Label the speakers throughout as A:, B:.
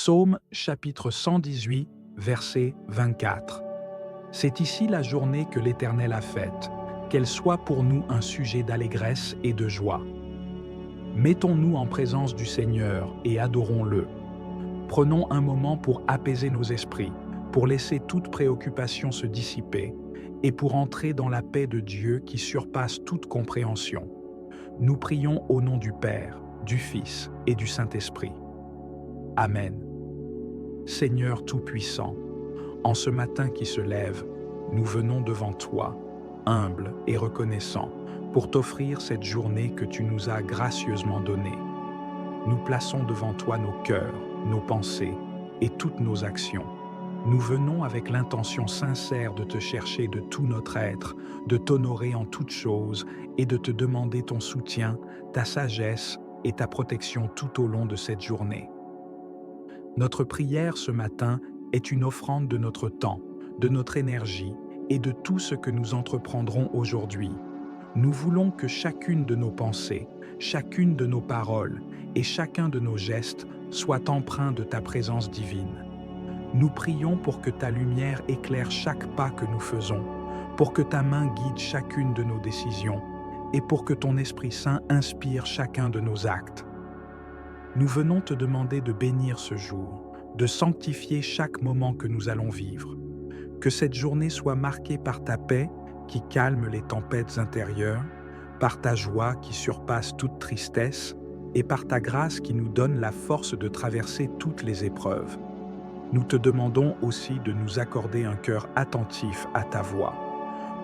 A: Psaume chapitre 118, verset 24. C'est ici la journée que l'Éternel a faite, qu'elle soit pour nous un sujet d'allégresse et de joie. Mettons-nous en présence du Seigneur et adorons-le. Prenons un moment pour apaiser nos esprits, pour laisser toute préoccupation se dissiper et pour entrer dans la paix de Dieu qui surpasse toute compréhension. Nous prions au nom du Père, du Fils et du Saint-Esprit. Amen. Seigneur Tout-Puissant, en ce matin qui se lève, nous venons devant toi, humbles et reconnaissants, pour t'offrir cette journée que tu nous as gracieusement donnée. Nous plaçons devant toi nos cœurs, nos pensées et toutes nos actions. Nous venons avec l'intention sincère de te chercher de tout notre être, de t'honorer en toutes choses et de te demander ton soutien, ta sagesse et ta protection tout au long de cette journée. Notre prière ce matin est une offrande de notre temps, de notre énergie et de tout ce que nous entreprendrons aujourd'hui. Nous voulons que chacune de nos pensées, chacune de nos paroles et chacun de nos gestes soit empreint de ta présence divine. Nous prions pour que ta lumière éclaire chaque pas que nous faisons, pour que ta main guide chacune de nos décisions et pour que ton Esprit Saint inspire chacun de nos actes. Nous venons te demander de bénir ce jour, de sanctifier chaque moment que nous allons vivre. Que cette journée soit marquée par ta paix qui calme les tempêtes intérieures, par ta joie qui surpasse toute tristesse et par ta grâce qui nous donne la force de traverser toutes les épreuves. Nous te demandons aussi de nous accorder un cœur attentif à ta voix,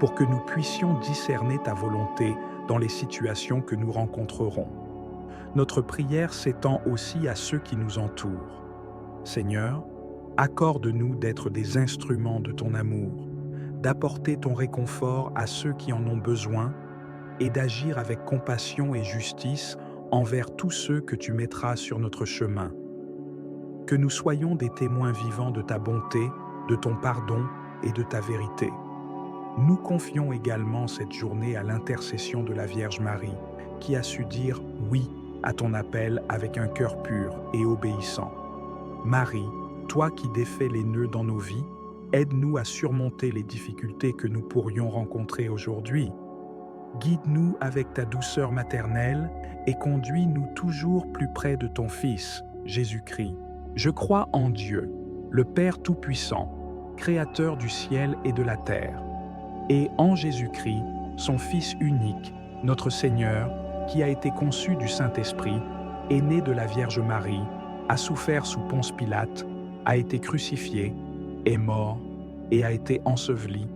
A: pour que nous puissions discerner ta volonté dans les situations que nous rencontrerons. Notre prière s'étend aussi à ceux qui nous entourent. Seigneur, accorde-nous d'être des instruments de ton amour, d'apporter ton réconfort à ceux qui en ont besoin et d'agir avec compassion et justice envers tous ceux que tu mettras sur notre chemin. Que nous soyons des témoins vivants de ta bonté, de ton pardon et de ta vérité. Nous confions également cette journée à l'intercession de la Vierge Marie, qui a su dire « oui » à ton appel avec un cœur pur et obéissant. Marie, toi qui défais les nœuds dans nos vies, aide-nous à surmonter les difficultés que nous pourrions rencontrer aujourd'hui. Guide-nous avec ta douceur maternelle et conduis-nous toujours plus près de ton Fils, Jésus-Christ. Je crois en Dieu, le Père Tout-Puissant, Créateur du ciel et de la terre, et en Jésus-Christ, son Fils unique, notre Seigneur, qui a été conçu du Saint-Esprit, est né de la Vierge Marie, a souffert sous Ponce Pilate, a été crucifié, est mort et a été enseveli,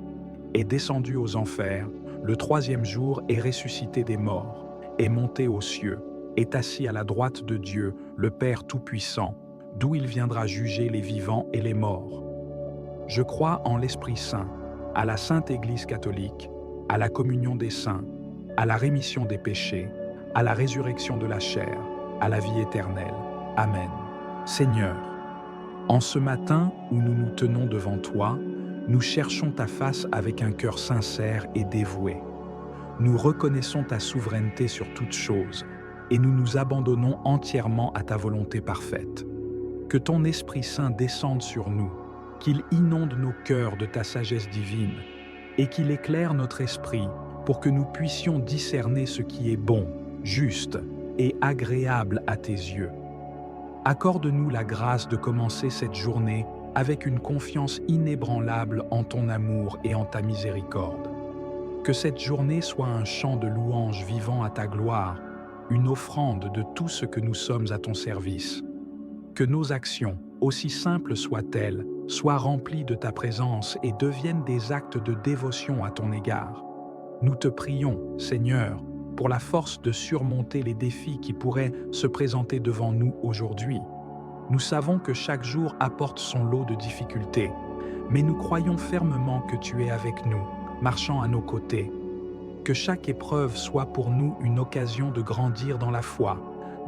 A: est descendu aux enfers, le troisième jour est ressuscité des morts, est monté aux cieux, est assis à la droite de Dieu, le Père Tout-Puissant, d'où il viendra juger les vivants et les morts. Je crois en l'Esprit Saint, à la Sainte Église catholique, à la communion des saints, à la rémission des péchés, à la résurrection de la chair, à la vie éternelle. Amen. Seigneur, en ce matin où nous nous tenons devant toi, nous cherchons ta face avec un cœur sincère et dévoué. Nous reconnaissons ta souveraineté sur toutes choses et nous nous abandonnons entièrement à ta volonté parfaite. Que ton Esprit Saint descende sur nous, qu'il inonde nos cœurs de ta sagesse divine et qu'il éclaire notre esprit pour que nous puissions discerner ce qui est bon, juste et agréable à tes yeux. Accorde-nous la grâce de commencer cette journée avec une confiance inébranlable en ton amour et en ta miséricorde. Que cette journée soit un chant de louange vivant à ta gloire, une offrande de tout ce que nous sommes à ton service. Que nos actions, aussi simples soient-elles, soient remplies de ta présence et deviennent des actes de dévotion à ton égard. Nous te prions, Seigneur, pour la force de surmonter les défis qui pourraient se présenter devant nous aujourd'hui. Nous savons que chaque jour apporte son lot de difficultés, mais nous croyons fermement que tu es avec nous, marchant à nos côtés. Que chaque épreuve soit pour nous une occasion de grandir dans la foi,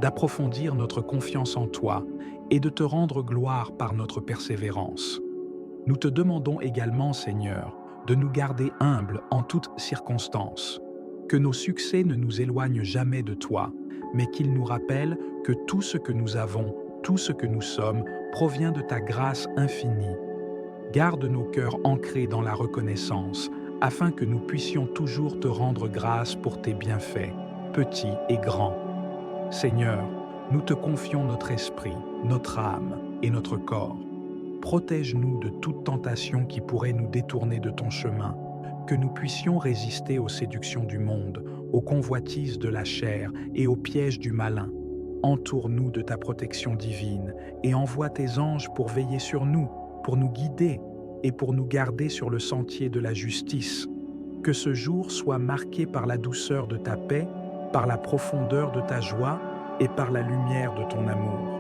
A: d'approfondir notre confiance en toi et de te rendre gloire par notre persévérance. Nous te demandons également, Seigneur, de nous garder humbles en toutes circonstances. Que nos succès ne nous éloignent jamais de toi, mais qu'ils nous rappellent que tout ce que nous avons, tout ce que nous sommes, provient de ta grâce infinie. Garde nos cœurs ancrés dans la reconnaissance, afin que nous puissions toujours te rendre grâce pour tes bienfaits, petits et grands. Seigneur, nous te confions notre esprit, notre âme et notre corps. Protège-nous de toute tentation qui pourrait nous détourner de ton chemin, que nous puissions résister aux séductions du monde, aux convoitises de la chair et aux pièges du malin. Entoure-nous de ta protection divine et envoie tes anges pour veiller sur nous, pour nous guider et pour nous garder sur le sentier de la justice. Que ce jour soit marqué par la douceur de ta paix, par la profondeur de ta joie et par la lumière de ton amour.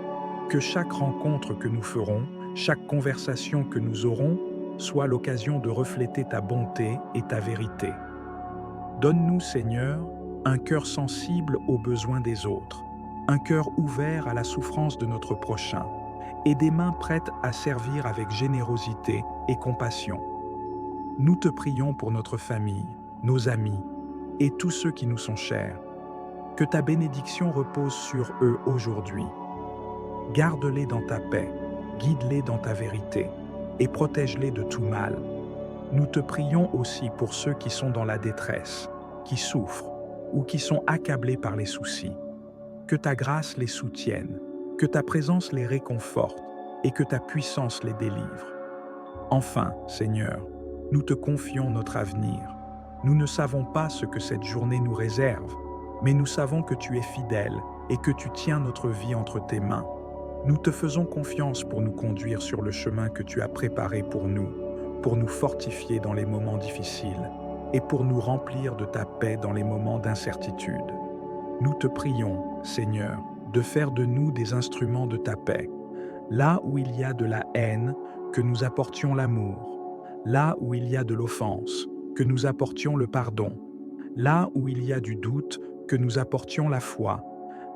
A: Que chaque rencontre que nous ferons, chaque conversation que nous aurons, soit l'occasion de refléter ta bonté et ta vérité. Donne-nous, Seigneur, un cœur sensible aux besoins des autres, un cœur ouvert à la souffrance de notre prochain, et des mains prêtes à servir avec générosité et compassion. Nous te prions pour notre famille, nos amis et tous ceux qui nous sont chers. Que ta bénédiction repose sur eux aujourd'hui. Garde-les dans ta paix, guide-les dans ta vérité et protège-les de tout mal. Nous te prions aussi pour ceux qui sont dans la détresse, qui souffrent ou qui sont accablés par les soucis. Que ta grâce les soutienne, que ta présence les réconforte et que ta puissance les délivre. Enfin, Seigneur, nous te confions notre avenir. Nous ne savons pas ce que cette journée nous réserve, mais nous savons que tu es fidèle et que tu tiens notre vie entre tes mains. Nous te faisons confiance pour nous conduire sur le chemin que tu as préparé pour nous fortifier dans les moments difficiles et pour nous remplir de ta paix dans les moments d'incertitude. Nous te prions, Seigneur, de faire de nous des instruments de ta paix. Là où il y a de la haine, que nous apportions l'amour. Là où il y a de l'offense, que nous apportions le pardon. Là où il y a du doute, que nous apportions la foi.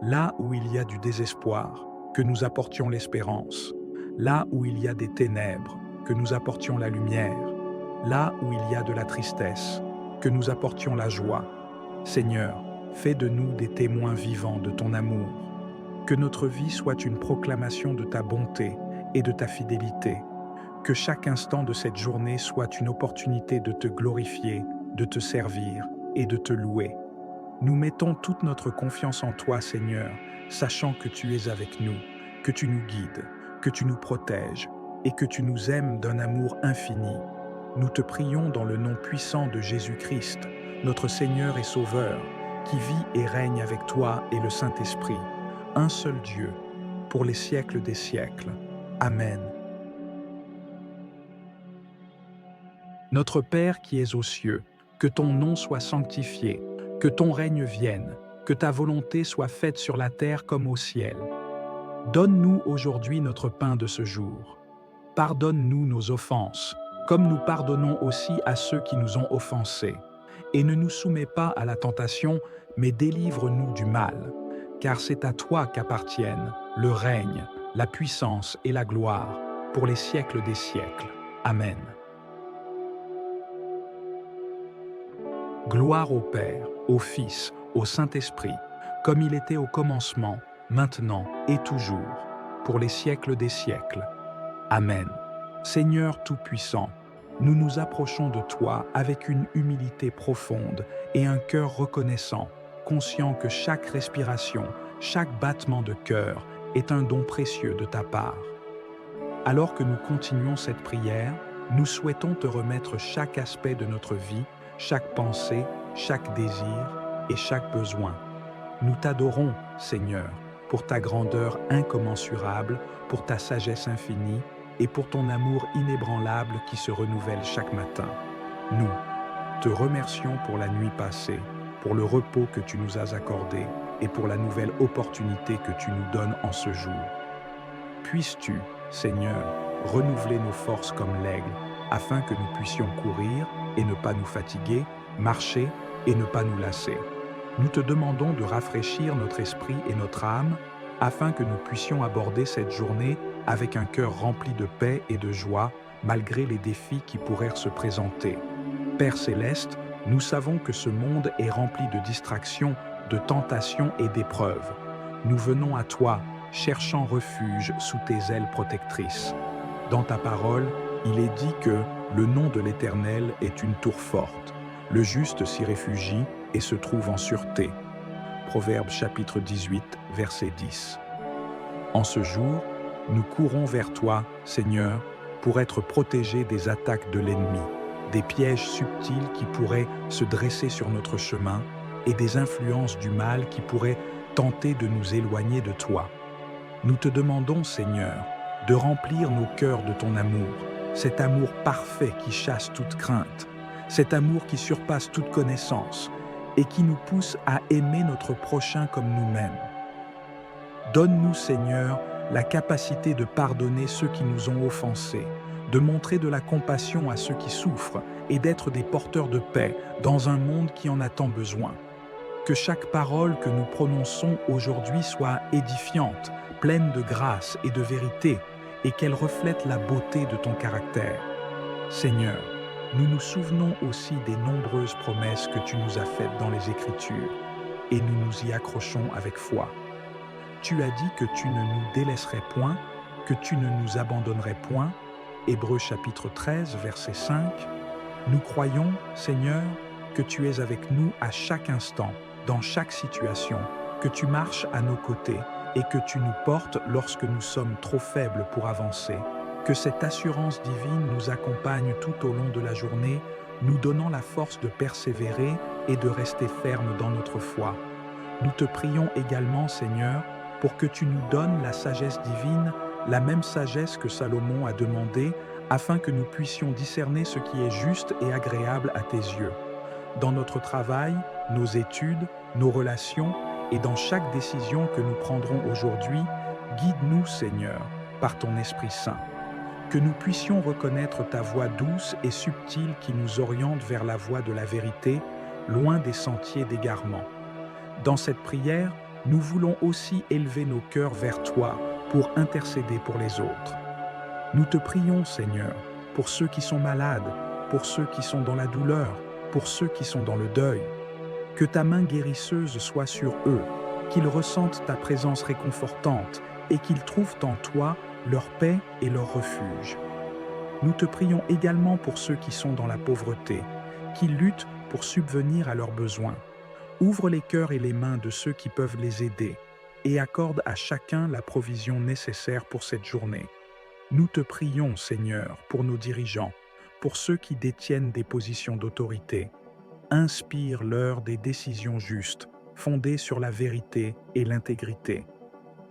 A: Là où il y a du désespoir, que nous apportions l'espérance. Là où il y a des ténèbres, que nous apportions la lumière. Là où il y a de la tristesse, que nous apportions la joie. Seigneur, fais de nous des témoins vivants de ton amour. Que notre vie soit une proclamation de ta bonté et de ta fidélité. Que chaque instant de cette journée soit une opportunité de te glorifier, de te servir et de te louer. Nous mettons toute notre confiance en toi, Seigneur, sachant que tu es avec nous, que tu nous guides, que tu nous protèges et que tu nous aimes d'un amour infini. Nous te prions dans le nom puissant de Jésus-Christ, notre Seigneur et Sauveur, qui vit et règne avec toi et le Saint-Esprit, un seul Dieu, pour les siècles des siècles. Amen. Notre Père qui es aux cieux, que ton nom soit sanctifié, que ton règne vienne, que ta volonté soit faite sur la terre comme au ciel. Donne-nous aujourd'hui notre pain de ce jour. Pardonne-nous nos offenses, comme nous pardonnons aussi à ceux qui nous ont offensés. Et ne nous soumets pas à la tentation, mais délivre-nous du mal. Car c'est à toi qu'appartiennent le règne, la puissance et la gloire, pour les siècles des siècles. Amen. Gloire au Père, au Fils, au Saint-Esprit, comme il était au commencement, maintenant et toujours, pour les siècles des siècles. Amen. Seigneur Tout-Puissant, nous nous approchons de toi avec une humilité profonde et un cœur reconnaissant, conscient que chaque respiration, chaque battement de cœur est un don précieux de ta part. Alors que nous continuons cette prière, nous souhaitons te remettre chaque aspect de notre vie, chaque pensée, chaque désir et chaque besoin. Nous t'adorons, Seigneur, pour ta grandeur incommensurable, pour ta sagesse infinie et pour ton amour inébranlable qui se renouvelle chaque matin. Nous te remercions pour la nuit passée, pour le repos que tu nous as accordé et pour la nouvelle opportunité que tu nous donnes en ce jour. Puisses-tu, Seigneur, renouveler nos forces comme l'aigle, afin que nous puissions courir et ne pas nous fatiguer, marcher et ne pas nous lasser. Nous te demandons de rafraîchir notre esprit et notre âme, afin que nous puissions aborder cette journée avec un cœur rempli de paix et de joie, malgré les défis qui pourraient se présenter. Père céleste, nous savons que ce monde est rempli de distractions, de tentations et d'épreuves. Nous venons à toi, cherchant refuge sous tes ailes protectrices. Dans ta parole, il est dit que le nom de l'Éternel est une tour forte. Le juste s'y réfugie et se trouve en sûreté. Proverbe chapitre 18, verset 10. En ce jour, nous courons vers toi, Seigneur, pour être protégés des attaques de l'ennemi, des pièges subtils qui pourraient se dresser sur notre chemin et des influences du mal qui pourraient tenter de nous éloigner de toi. Nous te demandons, Seigneur, de remplir nos cœurs de ton amour, cet amour parfait qui chasse toute crainte, cet amour qui surpasse toute connaissance et qui nous pousse à aimer notre prochain comme nous-mêmes. Donne-nous, Seigneur, la capacité de pardonner ceux qui nous ont offensés, de montrer de la compassion à ceux qui souffrent et d'être des porteurs de paix dans un monde qui en a tant besoin. Que chaque parole que nous prononçons aujourd'hui soit édifiante, pleine de grâce et de vérité, et qu'elle reflète la beauté de ton caractère. Seigneur, nous nous souvenons aussi des nombreuses promesses que tu nous as faites dans les Écritures, et nous nous y accrochons avec foi. Tu as dit que tu ne nous délaisserais point, que tu ne nous abandonnerais point. Hébreux chapitre 13, verset 5. Nous croyons, Seigneur, que tu es avec nous à chaque instant, dans chaque situation, que tu marches à nos côtés et que tu nous portes lorsque nous sommes trop faibles pour avancer. Que cette assurance divine nous accompagne tout au long de la journée, nous donnant la force de persévérer et de rester fermes dans notre foi. Nous te prions également, Seigneur, pour que tu nous donnes la sagesse divine, la même sagesse que Salomon a demandé, afin que nous puissions discerner ce qui est juste et agréable à tes yeux. Dans notre travail, nos études, nos relations et dans chaque décision que nous prendrons aujourd'hui, guide-nous, Seigneur, par ton Esprit Saint. Que nous puissions reconnaître ta voix douce et subtile qui nous oriente vers la voie de la vérité, loin des sentiers d'égarement. Dans cette prière, nous voulons aussi élever nos cœurs vers toi pour intercéder pour les autres. Nous te prions, Seigneur, pour ceux qui sont malades, pour ceux qui sont dans la douleur, pour ceux qui sont dans le deuil. Que ta main guérisseuse soit sur eux, qu'ils ressentent ta présence réconfortante et qu'ils trouvent en toi leur paix et leur refuge. Nous te prions également pour ceux qui sont dans la pauvreté, qui luttent pour subvenir à leurs besoins. Ouvre les cœurs et les mains de ceux qui peuvent les aider et accorde à chacun la provision nécessaire pour cette journée. Nous te prions, Seigneur, pour nos dirigeants, pour ceux qui détiennent des positions d'autorité. Inspire-leur des décisions justes, fondées sur la vérité et l'intégrité.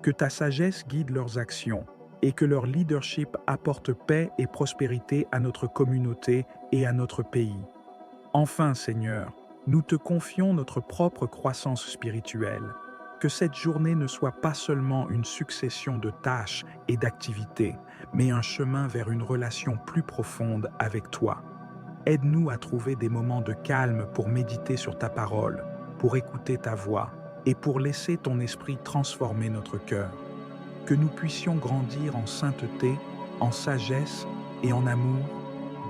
A: Que ta sagesse guide leurs actions et que leur leadership apporte paix et prospérité à notre communauté et à notre pays. Enfin, Seigneur, nous te confions notre propre croissance spirituelle. Que cette journée ne soit pas seulement une succession de tâches et d'activités, mais un chemin vers une relation plus profonde avec toi. Aide-nous à trouver des moments de calme pour méditer sur ta parole, pour écouter ta voix et pour laisser ton esprit transformer notre cœur. Que nous puissions grandir en sainteté, en sagesse et en amour,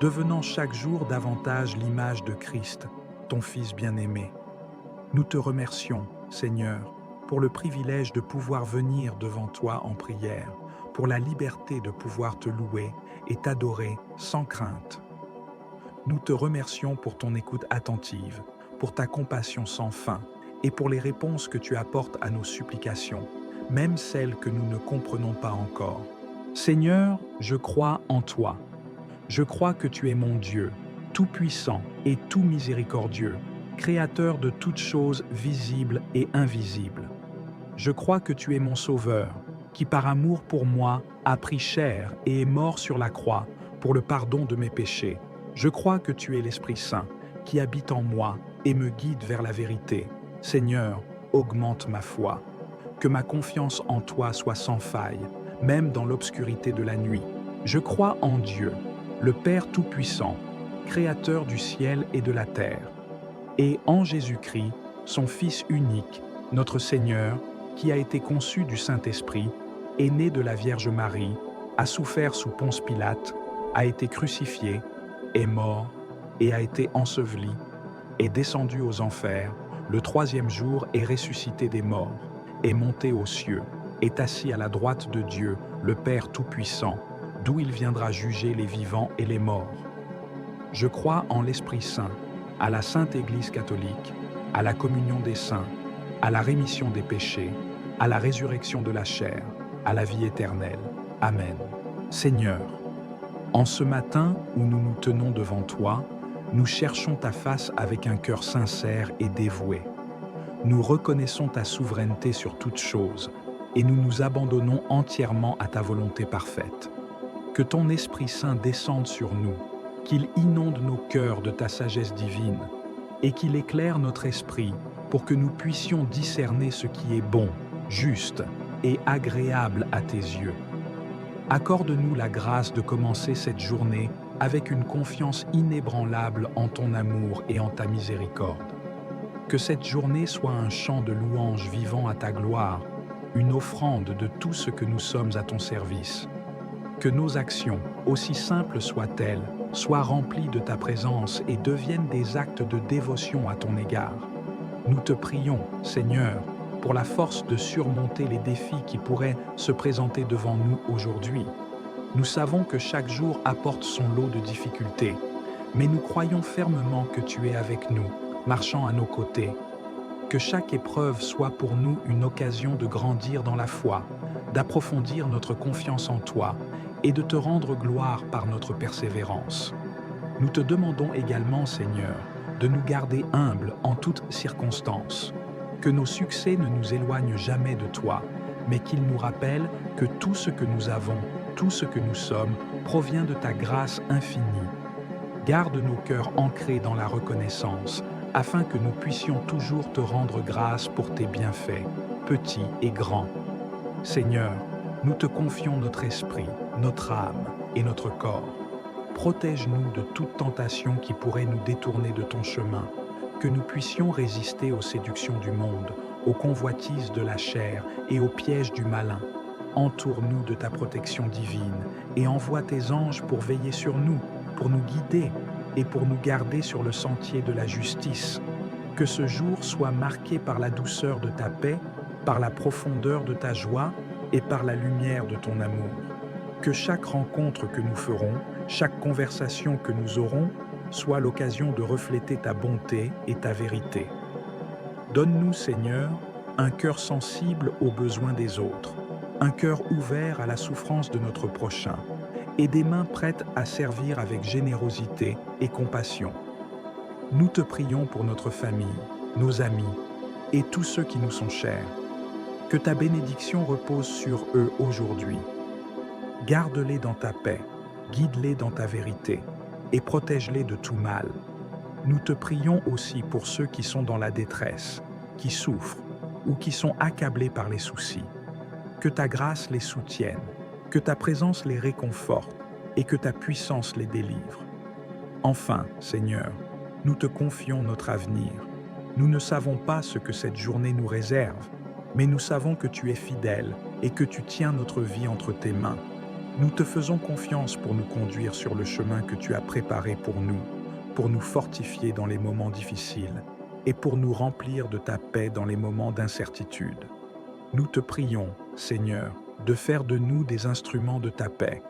A: devenant chaque jour davantage l'image de Christ, ton Fils bien-aimé. Nous te remercions, Seigneur, pour le privilège de pouvoir venir devant toi en prière, pour la liberté de pouvoir te louer et t'adorer sans crainte. Nous te remercions pour ton écoute attentive, pour ta compassion sans fin et pour les réponses que tu apportes à nos supplications, même celles que nous ne comprenons pas encore. Seigneur, je crois en toi. Je crois que tu es mon Dieu, tout-puissant et tout miséricordieux, créateur de toutes choses visibles et invisibles. Je crois que tu es mon Sauveur, qui par amour pour moi a pris chair et est mort sur la croix pour le pardon de mes péchés. Je crois que tu es l'Esprit Saint, qui habite en moi et me guide vers la vérité. Seigneur, augmente ma foi. Que ma confiance en toi soit sans faille, même dans l'obscurité de la nuit. Je crois en Dieu, le Père Tout-Puissant, Créateur du ciel et de la terre, et en Jésus-Christ, son Fils unique, notre Seigneur, qui a été conçu du Saint-Esprit, est né de la Vierge Marie, a souffert sous Ponce Pilate, a été crucifié, est mort et a été enseveli, est descendu aux enfers, le troisième jour est ressuscité des morts, est monté aux cieux, est assis à la droite de Dieu, le Père Tout-Puissant, d'où il viendra juger les vivants et les morts. Je crois en l'Esprit Saint, à la Sainte Église catholique, à la communion des saints, à la rémission des péchés, à la résurrection de la chair, à la vie éternelle. Amen. Seigneur, en ce matin où nous nous tenons devant toi, nous cherchons ta face avec un cœur sincère et dévoué. Nous reconnaissons ta souveraineté sur toutes choses et nous nous abandonnons entièrement à ta volonté parfaite. Que ton Esprit Saint descende sur nous, qu'il inonde nos cœurs de ta sagesse divine et qu'il éclaire notre esprit pour que nous puissions discerner ce qui est bon, juste et agréable à tes yeux. Accorde-nous la grâce de commencer cette journée avec une confiance inébranlable en ton amour et en ta miséricorde. Que cette journée soit un chant de louange vivant à ta gloire, une offrande de tout ce que nous sommes à ton service. Que nos actions, aussi simples soient-elles, soient remplies de ta présence et deviennent des actes de dévotion à ton égard. Nous te prions, Seigneur, pour la force de surmonter les défis qui pourraient se présenter devant nous aujourd'hui. Nous savons que chaque jour apporte son lot de difficultés, mais nous croyons fermement que tu es avec nous, marchant à nos côtés. Que chaque épreuve soit pour nous une occasion de grandir dans la foi, d'approfondir notre confiance en toi et de te rendre gloire par notre persévérance. Nous te demandons également, Seigneur, de nous garder humbles en toutes circonstances. Que nos succès ne nous éloignent jamais de toi, mais qu'ils nous rappellent que tout ce que nous avons, tout ce que nous sommes, provient de ta grâce infinie. Garde nos cœurs ancrés dans la reconnaissance, afin que nous puissions toujours te rendre grâce pour tes bienfaits, petits et grands. Seigneur, nous te confions notre esprit, notre âme et notre corps. Protège-nous de toute tentation qui pourrait nous détourner de ton chemin, que nous puissions résister aux séductions du monde, aux convoitises de la chair et aux pièges du malin. Entoure-nous de ta protection divine et envoie tes anges pour veiller sur nous, pour nous guider et pour nous garder sur le sentier de la justice. Que ce jour soit marqué par la douceur de ta paix, par la profondeur de ta joie et par la lumière de ton amour. Que chaque rencontre que nous ferons, chaque conversation que nous aurons, soit l'occasion de refléter ta bonté et ta vérité. Donne-nous, Seigneur, un cœur sensible aux besoins des autres, un cœur ouvert à la souffrance de notre prochain, et des mains prêtes à servir avec générosité et compassion. Nous te prions pour notre famille, nos amis et tous ceux qui nous sont chers. Que ta bénédiction repose sur eux aujourd'hui. Garde-les dans ta paix, guide-les dans ta vérité et protège-les de tout mal. Nous te prions aussi pour ceux qui sont dans la détresse, qui souffrent ou qui sont accablés par les soucis. Que ta grâce les soutienne, que ta présence les réconforte et que ta puissance les délivre. Enfin, Seigneur, nous te confions notre avenir. Nous ne savons pas ce que cette journée nous réserve, mais nous savons que tu es fidèle et que tu tiens notre vie entre tes mains. Nous te faisons confiance pour nous conduire sur le chemin que tu as préparé pour nous fortifier dans les moments difficiles et pour nous remplir de ta paix dans les moments d'incertitude. Nous te prions, Seigneur, de faire de nous des instruments de ta paix.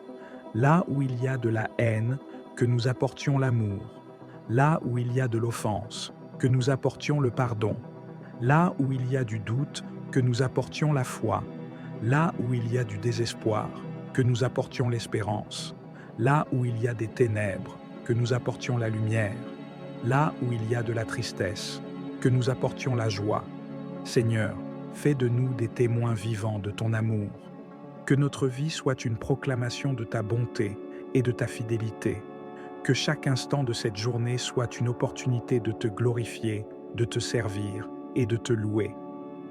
A: Là où il y a de la haine, que nous apportions l'amour. Là où il y a de l'offense, que nous apportions le pardon. Là où il y a du doute, que nous apportions la foi. Là où il y a du désespoir, que nous apportions l'espérance. Là où il y a des ténèbres, que nous apportions la lumière. Là où il y a de la tristesse, que nous apportions la joie. Seigneur, fais de nous des témoins vivants de ton amour. Que notre vie soit une proclamation de ta bonté et de ta fidélité. Que chaque instant de cette journée soit une opportunité de te glorifier, de te servir et de te louer.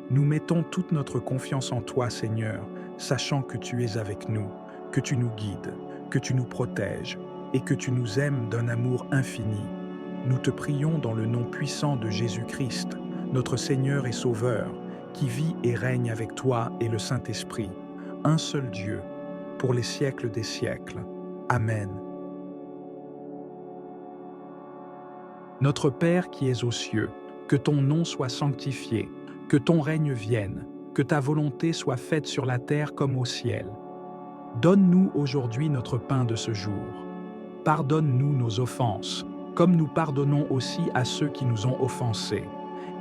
A: Nous mettons toute notre confiance en toi, Seigneur, sachant que tu es avec nous, que tu nous guides, que tu nous protèges et que tu nous aimes d'un amour infini. Nous te prions dans le nom puissant de Jésus-Christ, notre Seigneur et Sauveur, qui vit et règne avec toi et le Saint-Esprit, un seul Dieu, pour les siècles des siècles. Amen. Notre Père qui es aux cieux, que ton nom soit sanctifié, que ton règne vienne, que ta volonté soit faite sur la terre comme au ciel. Donne-nous aujourd'hui notre pain de ce jour. Pardonne-nous nos offenses, comme nous pardonnons aussi à ceux qui nous ont offensés.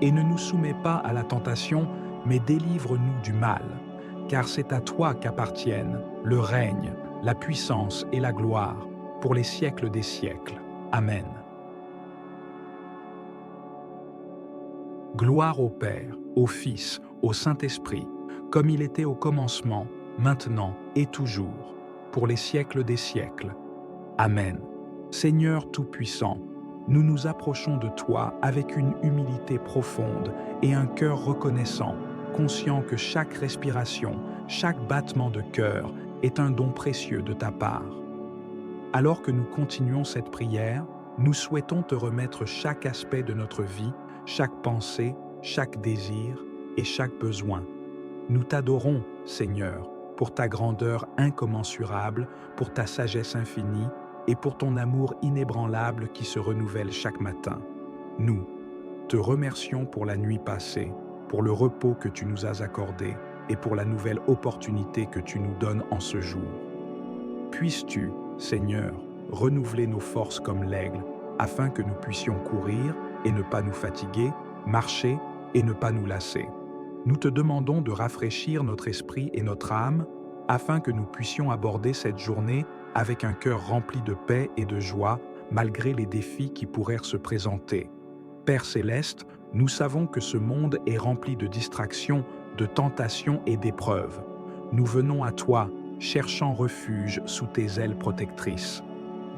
A: Et ne nous soumets pas à la tentation, mais délivre-nous du mal. Car c'est à toi qu'appartiennent le règne, la puissance et la gloire, pour les siècles des siècles. Amen. Gloire au Père, au Fils, au Saint-Esprit, comme il était au commencement, maintenant et toujours, pour les siècles des siècles. Amen. Seigneur Tout-Puissant, nous nous approchons de toi avec une humilité profonde et un cœur reconnaissant, conscient que chaque respiration, chaque battement de cœur est un don précieux de ta part. Alors que nous continuons cette prière, nous souhaitons te remettre chaque aspect de notre vie, chaque pensée, chaque désir et chaque besoin. Nous t'adorons, Seigneur, pour ta grandeur incommensurable, pour ta sagesse infinie et pour ton amour inébranlable qui se renouvelle chaque matin. Nous te remercions pour la nuit passée, pour le repos que tu nous as accordé et pour la nouvelle opportunité que tu nous donnes en ce jour. Puisses-tu, Seigneur, renouveler nos forces comme l'aigle, afin que nous puissions courir et ne pas nous fatiguer, marcher et ne pas nous lasser. Nous te demandons de rafraîchir notre esprit et notre âme, afin que nous puissions aborder cette journée avec un cœur rempli de paix et de joie, malgré les défis qui pourraient se présenter. Père céleste, nous savons que ce monde est rempli de distractions, de tentations et d'épreuves. Nous venons à toi, cherchant refuge sous tes ailes protectrices.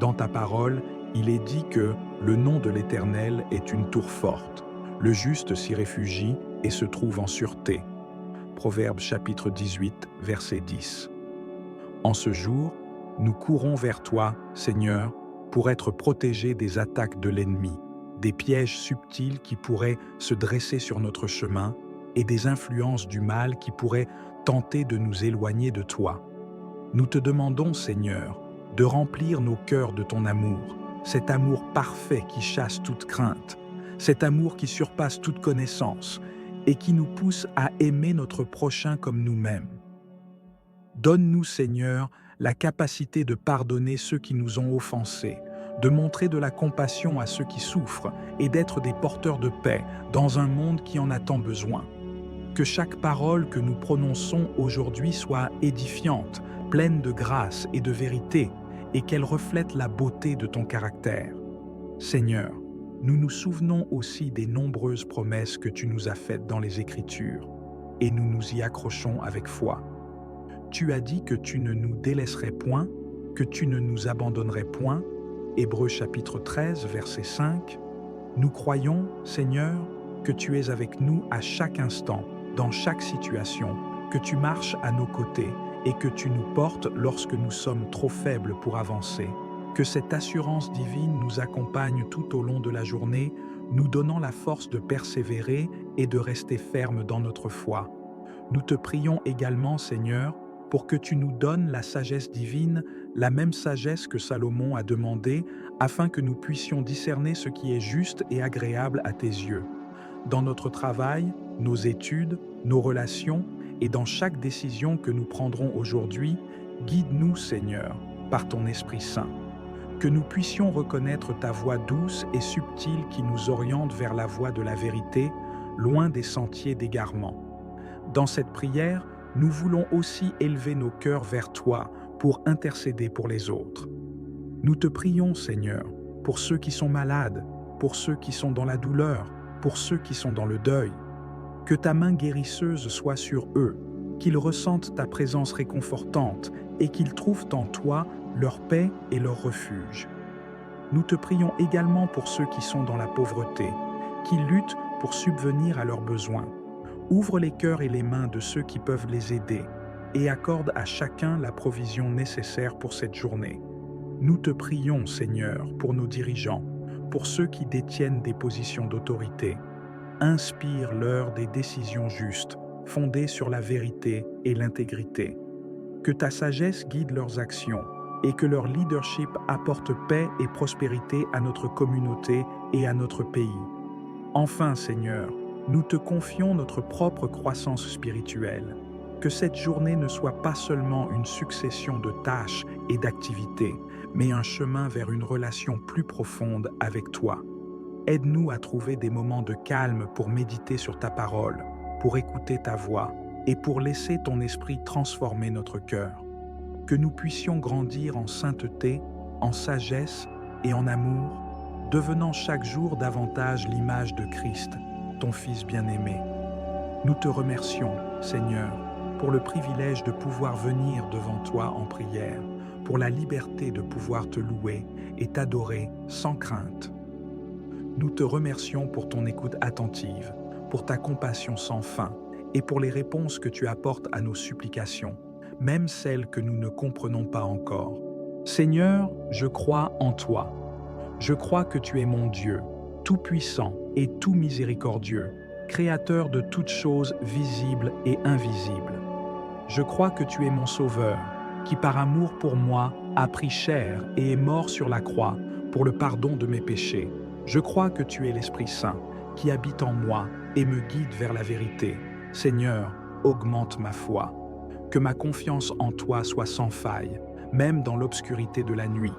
A: Dans ta parole, il est dit que le nom de l'Éternel est une tour forte. Le juste s'y réfugie et se trouve en sûreté. Proverbe chapitre 18, verset 10. En ce jour, nous courons vers toi, Seigneur, pour être protégés des attaques de l'ennemi, des pièges subtils qui pourraient se dresser sur notre chemin et des influences du mal qui pourraient tenter de nous éloigner de toi. Nous te demandons, Seigneur, de remplir nos cœurs de ton amour, cet amour parfait qui chasse toute crainte, cet amour qui surpasse toute connaissance et qui nous pousse à aimer notre prochain comme nous-mêmes. Donne-nous, Seigneur, la capacité de pardonner ceux qui nous ont offensés, de montrer de la compassion à ceux qui souffrent et d'être des porteurs de paix dans un monde qui en a tant besoin. Que chaque parole que nous prononçons aujourd'hui soit édifiante, pleine de grâce et de vérité, et qu'elle reflète la beauté de ton caractère. Seigneur, nous nous souvenons aussi des nombreuses promesses que tu nous as faites dans les Écritures, et nous nous y accrochons avec foi. Tu as dit que tu ne nous délaisserais point, que tu ne nous abandonnerais point. Hébreux chapitre 13, verset 5. Nous croyons, Seigneur, que tu es avec nous à chaque instant, dans chaque situation, que tu marches à nos côtés et que tu nous portes lorsque nous sommes trop faibles pour avancer. Que cette assurance divine nous accompagne tout au long de la journée, nous donnant la force de persévérer et de rester fermes dans notre foi. Nous te prions également, Seigneur, pour que tu nous donnes la sagesse divine, la même sagesse que Salomon a demandé, afin que nous puissions discerner ce qui est juste et agréable à tes yeux. Dans notre travail, nos études, nos relations et dans chaque décision que nous prendrons aujourd'hui, guide-nous, Seigneur, par ton Esprit Saint. Que nous puissions reconnaître ta voix douce et subtile qui nous oriente vers la voie de la vérité, loin des sentiers d'égarement. Dans cette prière, nous voulons aussi élever nos cœurs vers toi pour intercéder pour les autres. Nous te prions, Seigneur, pour ceux qui sont malades, pour ceux qui sont dans la douleur, pour ceux qui sont dans le deuil. Que ta main guérisseuse soit sur eux, qu'ils ressentent ta présence réconfortante et qu'ils trouvent en toi leur paix et leur refuge. Nous te prions également pour ceux qui sont dans la pauvreté, qui luttent pour subvenir à leurs besoins. Ouvre les cœurs et les mains de ceux qui peuvent les aider et accorde à chacun la provision nécessaire pour cette journée. Nous te prions, Seigneur, pour nos dirigeants, pour ceux qui détiennent des positions d'autorité. Inspire-leur des décisions justes, fondées sur la vérité et l'intégrité. Que ta sagesse guide leurs actions et que leur leadership apporte paix et prospérité à notre communauté et à notre pays. Enfin, Seigneur, Nous te confions notre propre croissance spirituelle. Que cette journée ne soit pas seulement une succession de tâches et d'activités, mais un chemin vers une relation plus profonde avec toi. Aide-nous à trouver des moments de calme pour méditer sur ta parole, pour écouter ta voix et pour laisser ton esprit transformer notre cœur. Que nous puissions grandir en sainteté, en sagesse et en amour, devenant chaque jour davantage l'image de Christ, ton Fils bien-aimé. Nous te remercions, Seigneur, pour le privilège de pouvoir venir devant toi en prière, pour la liberté de pouvoir te louer et t'adorer sans crainte. Nous te remercions pour ton écoute attentive, pour ta compassion sans fin et pour les réponses que tu apportes à nos supplications, même celles que nous ne comprenons pas encore. Seigneur, je crois en toi. Je crois que tu es mon Dieu, tout-puissant et tout miséricordieux, créateur de toutes choses visibles et invisibles. Je crois que tu es mon Sauveur, qui par amour pour moi a pris chair et est mort sur la croix pour le pardon de mes péchés. Je crois que tu es l'Esprit Saint, qui habite en moi et me guide vers la vérité. Seigneur, augmente ma foi. Que ma confiance en toi soit sans faille, même dans l'obscurité de la nuit.